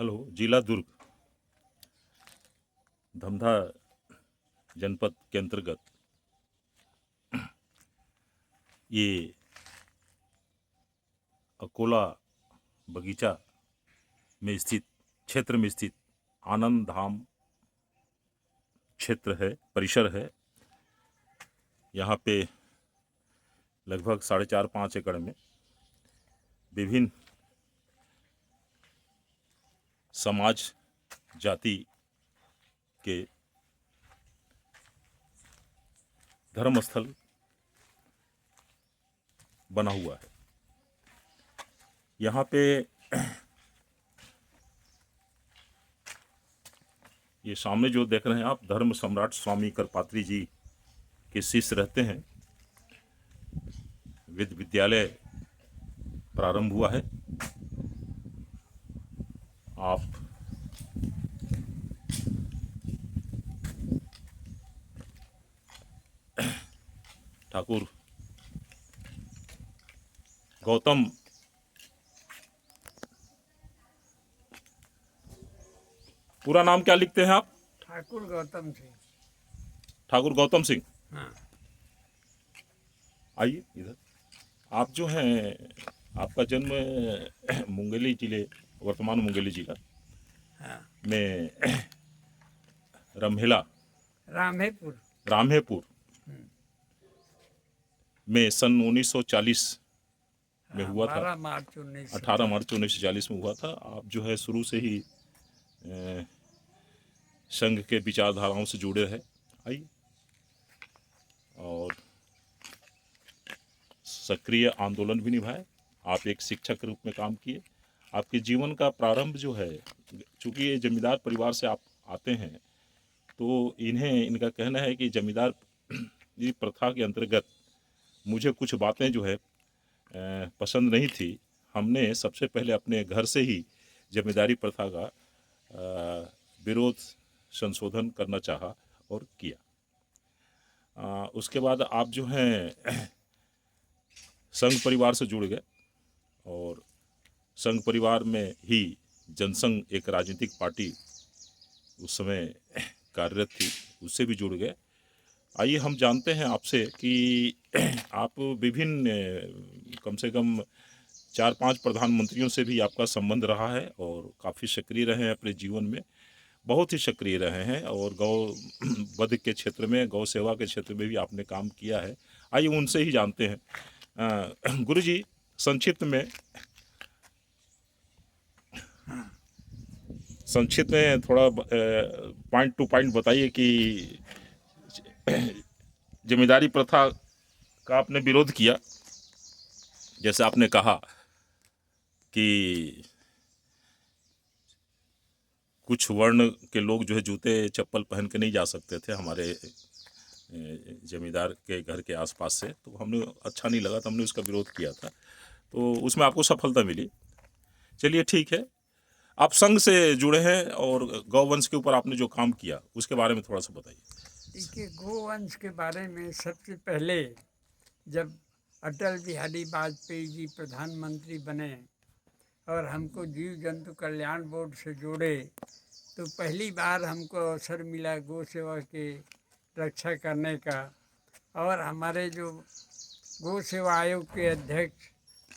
Hello. जिला दुर्ग धमधा जनपद के अंतर्गत ये अकोला बगीचा में स्थित क्षेत्र में स्थित आनंद धाम क्षेत्र है, परिसर है। यहाँ पे लगभग 4.5 एकड़ में विभिन्न समाज जाति के धर्मस्थल बना हुआ है। यहाँ पे ये सामने जो देख रहे हैं आप, धर्म सम्राट स्वामी करपात्री जी के शिष्य रहते हैं। विद्यालय प्रारंभ हुआ है। आप ठाकुर गौतम पूरा नाम क्या लिखते हैं आप? ठाकुर गौतम सिंह। ठाकुर गौतम सिंह। हाँ। आइए इधर। आप जो हैं, आपका जन्म मुंगेली जिले, वर्तमान मुंगेली जिला हाँ। में रमहेला रामहेपुर में सन 1940 में हुआ था। 18 मार्च 1940 में हुआ था। आप जो है शुरू से ही संघ के विचारधाराओं से जुड़े हैं। आइए। और सक्रिय आंदोलन भी निभाए। आप एक शिक्षक के रूप में काम किए। आपके जीवन का प्रारंभ जो है, चूँकि ये जमींदार परिवार से आप आते हैं, तो इनका कहना है कि जमींदार प्रथा के अंतर्गत मुझे कुछ बातें जो है पसंद नहीं थी। हमने सबसे पहले अपने घर से ही जमींदारी प्रथा का विरोध संशोधन करना चाहा और किया। उसके बाद आप जो हैं संघ परिवार से जुड़ गए और संघ परिवार में ही जनसंघ एक राजनीतिक पार्टी उस समय कार्यरत थी, उससे भी जुड़ गए। आइए हम जानते हैं आपसे कि आप विभिन्न कम से कम 4-5 प्रधानमंत्रियों से भी आपका संबंध रहा है और काफ़ी सक्रिय रहे हैं अपने जीवन में, बहुत ही सक्रिय रहे हैं। और गौ वध के क्षेत्र में, गौ सेवा के क्षेत्र में भी आपने काम किया है। आइए उनसे ही जानते हैं। गुरु जी, संक्षिप्त में थोड़ा पॉइंट टू पॉइंट बताइए कि जमींदारी प्रथा का आपने विरोध किया। जैसे आपने कहा कि कुछ वर्ण के लोग जो है जूते चप्पल पहन के नहीं जा सकते थे हमारे जमींदार के घर के आसपास से, तो हमने अच्छा नहीं लगा, तो हमने उसका विरोध किया था। तो उसमें आपको सफलता मिली। चलिए ठीक है। आप संघ से जुड़े हैं और गौवंश के ऊपर आपने जो काम किया उसके बारे में थोड़ा सा बताइए। देखिए, गोवंश के बारे में सबसे पहले जब अटल बिहारी वाजपेयी जी प्रधानमंत्री बने और हमको जीव जंतु कल्याण बोर्ड से जोड़े, तो पहली बार हमको अवसर मिला गौ सेवा के रक्षा करने का। और हमारे जो गौ सेवा आयोग के अध्यक्ष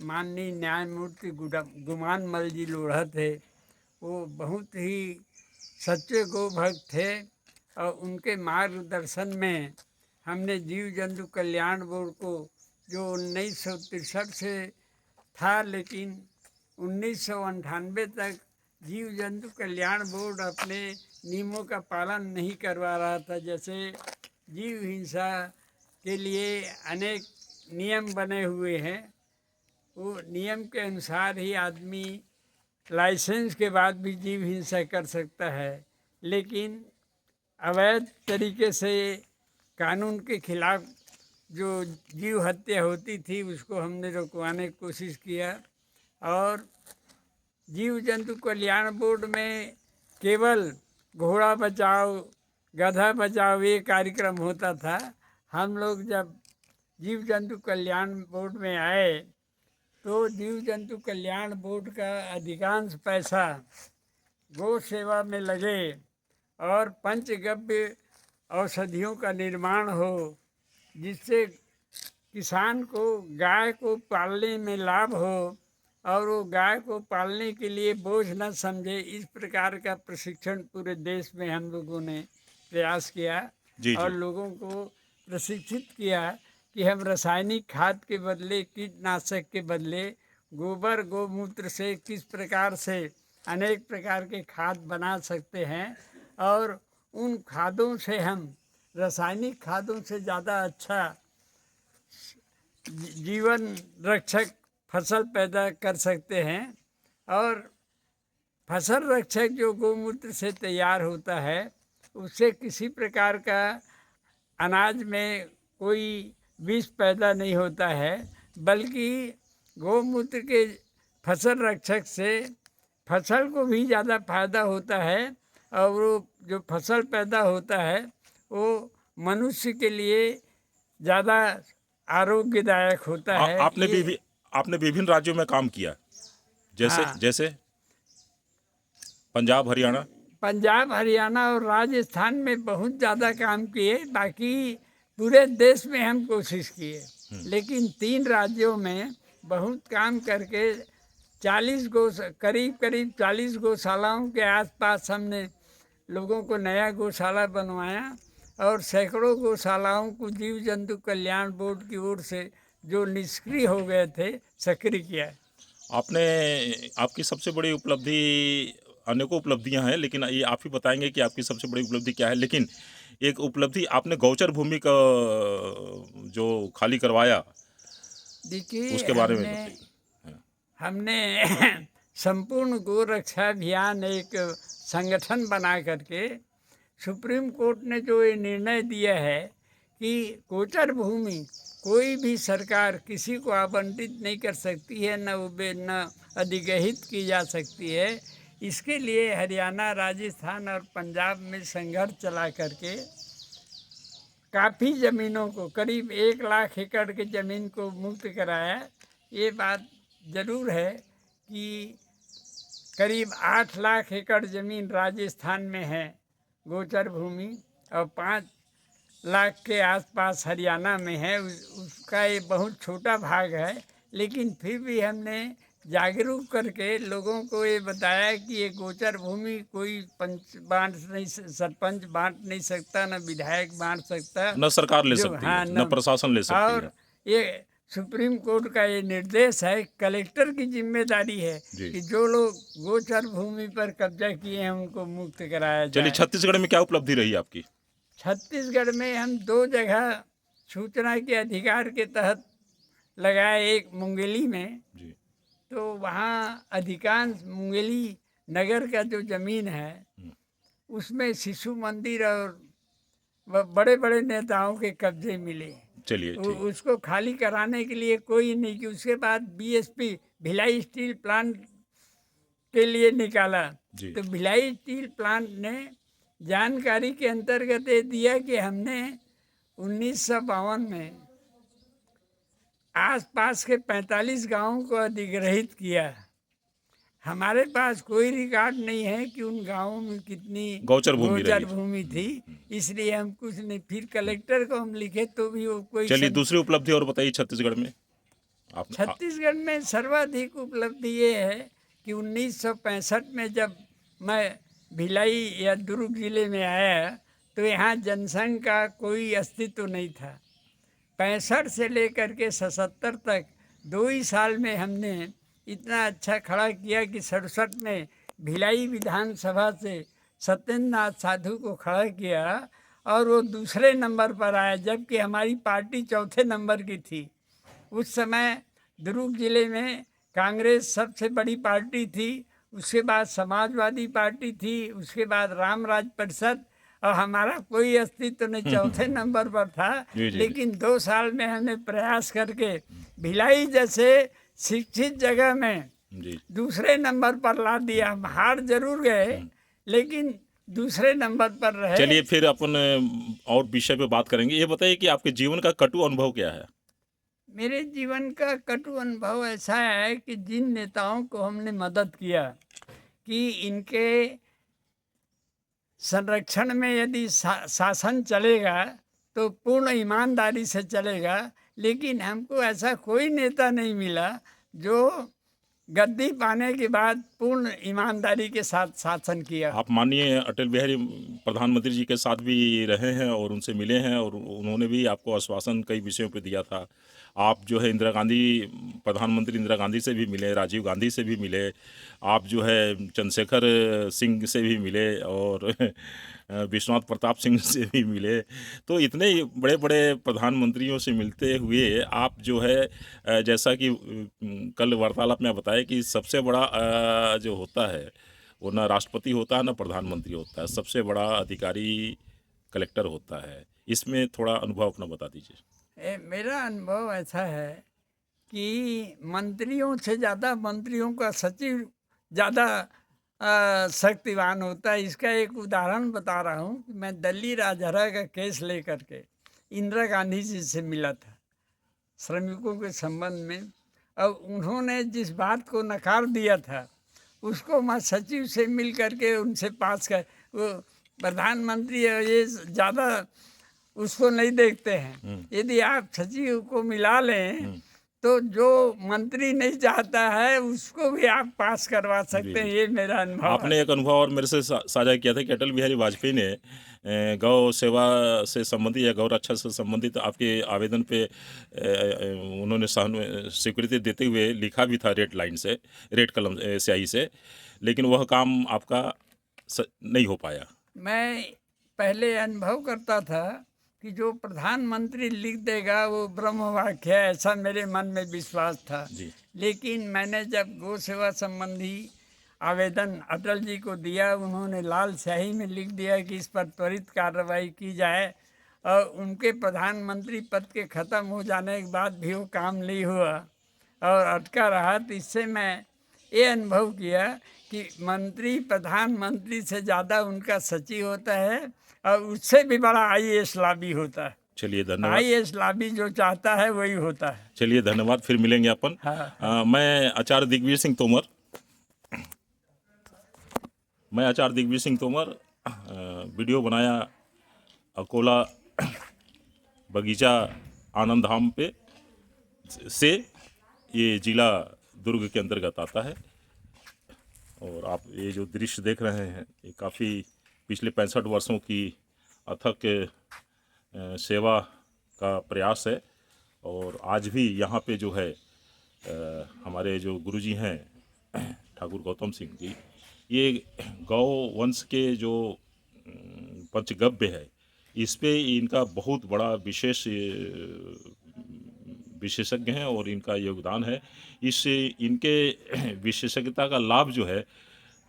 माननीय न्यायमूर्ति गुमान मल जी लोढ़ा थे, वो बहुत ही सच्चे गौ भक्त थे और उनके मार्गदर्शन में हमने जीव जंतु कल्याण बोर्ड को, जो 1963 से था, लेकिन 1998 तक जीव जंतु कल्याण बोर्ड अपने नियमों का पालन नहीं करवा रहा था। जैसे जीव हिंसा के लिए अनेक नियम बने हुए हैं, वो नियम के अनुसार ही आदमी लाइसेंस के बाद भी जीव हिंसा कर सकता है, लेकिन अवैध तरीके से कानून के खिलाफ जो जीव हत्या होती थी उसको हमने रुकवाने की कोशिश किया। और जीव जंतु कल्याण बोर्ड में केवल घोड़ा बचाओ गधा बचाओ ये कार्यक्रम होता था। हम लोग जब जीव जंतु कल्याण बोर्ड में आए तो जीव जंतु कल्याण बोर्ड का अधिकांश पैसा गौ सेवा में लगे और पंचगव्य औषधियों का निर्माण हो, जिससे किसान को गाय को पालने में लाभ हो और वो गाय को पालने के लिए बोझ न समझे। इस प्रकार का प्रशिक्षण पूरे देश में हम लोगों ने प्रयास किया जी और जी। लोगों को प्रशिक्षित किया कि हम रासायनिक खाद के बदले, कीटनाशक के बदले गोबर गौमूत्र से किस प्रकार से अनेक प्रकार के खाद बना सकते हैं और उन खादों से हम रासायनिक खादों से ज़्यादा अच्छा जीवन रक्षक फसल पैदा कर सकते हैं। और फसल रक्षक जो गौमूत्र से तैयार होता है उससे किसी प्रकार का अनाज में कोई विष पैदा नहीं होता है, बल्कि गौमूत्र के फसल रक्षक से फसल को भी ज़्यादा फायदा होता है और वो जो फसल पैदा होता है वो मनुष्य के लिए ज़्यादा आरोग्यदायक होता है। आपने विभिन्न राज्यों में काम किया, जैसे हाँ, जैसे पंजाब, हरियाणा। पंजाब, हरियाणा और राजस्थान में बहुत ज़्यादा काम किए। बाकी पूरे देश में हम कोशिश किए, लेकिन 3 राज्यों में बहुत काम करके 40 करीब करीब 40 गौशालाओं के आसपास हमने लोगों को नया गौशाला बनवाया और सैकड़ों गौशालाओं को जीव जंतु कल्याण बोर्ड की ओर से जो निष्क्रिय हो गए थे सक्रिय किया। आपने आपकी सबसे बड़ी उपलब्धि, अनेकों उपलब्धियां हैं, लेकिन ये आप ही बताएंगे कि आपकी सबसे बड़ी उपलब्धि क्या है। लेकिन एक उपलब्धि, आपने गौचर भूमि का जो खाली करवाया, देखिए, उसके बारे में बताइए। हाँ। हमने संपूर्ण गौ रक्षा अभियान एक संगठन बना करके सुप्रीम कोर्ट ने जो ये निर्णय दिया है कि गोचर भूमि कोई भी सरकार किसी को आवंटित नहीं कर सकती है, न अधिग्रहित की जा सकती है। इसके लिए हरियाणा, राजस्थान और पंजाब में संघर्ष चला करके काफ़ी ज़मीनों को, करीब 1 लाख एकड़ की ज़मीन को मुक्त कराया। ये बात ज़रूर है कि करीब 8 लाख एकड़ ज़मीन राजस्थान में है गोचर भूमि और 5 लाख के आसपास हरियाणा में है। उसका ये बहुत छोटा भाग है, लेकिन फिर भी हमने जागरूक करके लोगों को ये बताया कि ये गोचर भूमि कोई सरपंच बांट नहीं सकता, न विधायक बांट सकता, न सरकार ले जो सकती है, हाँ न प्रशासन ले सकती और है। ये सुप्रीम कोर्ट का ये निर्देश है, कलेक्टर की जिम्मेदारी है जी। कि जो लोग गोचर भूमि पर कब्जा किए हैं उनको मुक्त कराया चलिए, जाए। छत्तीसगढ़ में क्या उपलब्धि रही आपकी? छत्तीसगढ़ में हम 2 जगह सूचना के अधिकार के तहत लगाए, एक मुंगेली में। जी। तो वहाँ अधिकांश मुंगेली नगर का जो ज़मीन है उसमें शिशु मंदिर और बड़े बड़े नेताओं के कब्जे मिले। चलिए, ठीक। उसको खाली कराने के लिए कोई नहीं कि उसके बाद बीएसपी भिलाई स्टील प्लांट के लिए निकाला। जी। तो भिलाई स्टील प्लांट ने जानकारी के अंतर्गत ये दिया कि हमने 1952 में आसपास के 45 गांवों को अधिग्रहित किया। हमारे पास कोई रिकॉर्ड नहीं है कि उन गांवों में कितनी गौचर भूमि गोचर रही। भूमि थी, इसलिए हम कुछ नहीं। फिर कलेक्टर को हम लिखे तो भी वो कोई चलिए, दूसरी उपलब्धि और बताइए छत्तीसगढ़ में। छत्तीसगढ़ में सर्वाधिक उपलब्धि ये है कि 1965 में जब मैं भिलाई या दुर्ग जिले में आया तो यहाँ जनसंघ का कोई अस्तित्व नहीं था। 65 से लेकर के 77 तक 2 ही साल में हमने इतना अच्छा खड़ा किया कि 67 में भिलाई विधानसभा से सत्येंद्र नाथ साधु को खड़ा किया और वो दूसरे नंबर पर आया, जबकि हमारी पार्टी चौथे नंबर की थी। उस समय दुर्ग जिले में कांग्रेस सबसे बड़ी पार्टी थी, उसके बाद समाजवादी पार्टी थी, उसके बाद रामराज परिषद, और हमारा कोई अस्तित्व नहीं, चौथे नंबर पर था। जी, जी, लेकिन 2 साल में हमने प्रयास करके भिलाई जैसे शिक्षित जगह में जी। दूसरे नंबर पर ला दिया। हम हार जरूर गए लेकिन दूसरे नंबर पर रहे। चलिए, फिर अपन और विषय पे बात करेंगे। ये बताइए कि आपके जीवन का कटु अनुभव क्या है? मेरे जीवन का कटु अनुभव ऐसा है कि जिन नेताओं को हमने मदद किया कि इनके संरक्षण में यदि शासन चलेगा तो पूर्ण ईमानदारी से चलेगा, लेकिन हमको ऐसा कोई नेता नहीं मिला जो गद्दी पाने के बाद पूर्ण ईमानदारी के साथ शासन किया। आप माननीय अटल बिहारी प्रधानमंत्री जी के साथ भी रहे हैं और उनसे मिले हैं और उन्होंने भी आपको आश्वासन कई विषयों पे दिया था। आप जो है इंदिरा गांधी, प्रधानमंत्री इंदिरा गांधी से भी मिले, राजीव गांधी से भी मिले, आप जो है चंद्रशेखर सिंह से भी मिले और विश्वनाथ प्रताप सिंह से भी मिले। तो इतने बड़े बड़े प्रधानमंत्रियों से मिलते हुए आप जो है जैसा कि कल वार्तालाप में बताया कि सबसे बड़ा जो होता है वो ना राष्ट्रपति होता है ना प्रधानमंत्री होता है, सबसे बड़ा अधिकारी कलेक्टर होता है। इसमें थोड़ा अनुभव अपना बता दीजिए। मेरा अनुभव ऐसा है कि मंत्रियों से ज़्यादा मंत्रियों का सचिव ज़्यादा शक्तिवान होता है। इसका एक उदाहरण बता रहा हूँ कि मैं दिल्ली राजहरा का केस लेकर के इंदिरा गांधी जी से मिला था श्रमिकों के संबंध में, और उन्होंने जिस बात को नकार दिया था उसको मैं सचिव से मिल करके उनसे पास कर, वो प्रधानमंत्री ये ज़्यादा उसको नहीं देखते हैं। यदि आप सचिव को मिला लें तो जो मंत्री नहीं चाहता है उसको भी आप पास करवा सकते हैं। ये मेरा अनुभव। आपने एक अनुभव और मेरे से साझा किया था कि अटल बिहारी वाजपेयी ने गौ सेवा से संबंधित या गौ रक्षा से संबंधित आपके आवेदन पे उन्होंने स्वीकृति देते हुए लिखा भी था रेड लाइन से, रेड कलम स्याही से, लेकिन वह काम आपका नहीं हो पाया। मैं पहले अनुभव करता था कि जो प्रधानमंत्री लिख देगा वो ब्रह्म वाक्य है, ऐसा मेरे मन में विश्वास था जी। लेकिन मैंने जब गौ सेवा संबंधी आवेदन अटल जी को दिया, उन्होंने लाल स्याही में लिख दिया कि इस पर त्वरित कार्रवाई की जाए, और उनके प्रधानमंत्री पद के ख़त्म हो जाने के बाद भी वो काम नहीं हुआ और अटका रहा। तो इससे मैं ये अनुभव किया कि मंत्री प्रधानमंत्री से ज़्यादा उनका सचिव होता है और उससे भी बड़ा IAS लॉबी होता है। चलिए धन्यवाद। IAS लॉबी जो चाहता है वही होता है। चलिए धन्यवाद, फिर मिलेंगे अपन। हाँ। मैं आचार्य दिग्विजय सिंह तोमर वीडियो बनाया अकोला बगीचा आनंद धाम पे से, ये जिला दुर्ग के अंतर्गत आता है। और आप ये जो दृश्य देख रहे हैं ये काफ़ी पिछले 65 वर्षों की अथक सेवा का प्रयास है। और आज भी यहाँ पे जो है हमारे जो गुरुजी हैं ठाकुर गौतम सिंह जी, ये गौ वंश के जो पंचगव्य है इस पे इनका बहुत बड़ा विशेषज्ञ हैं और इनका योगदान है। इससे इनके विशेषज्ञता का लाभ जो है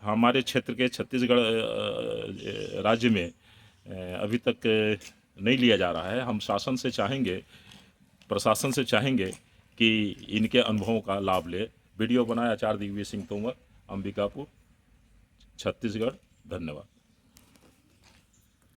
हमारे क्षेत्र के छत्तीसगढ़ राज्य में अभी तक नहीं लिया जा रहा है। हम शासन से चाहेंगे, प्रशासन से चाहेंगे कि इनके अनुभवों का लाभ ले। वीडियो बनाया आचार्य दिग्विजय सिंह तोमर, अंबिकापुर, छत्तीसगढ़। धन्यवाद।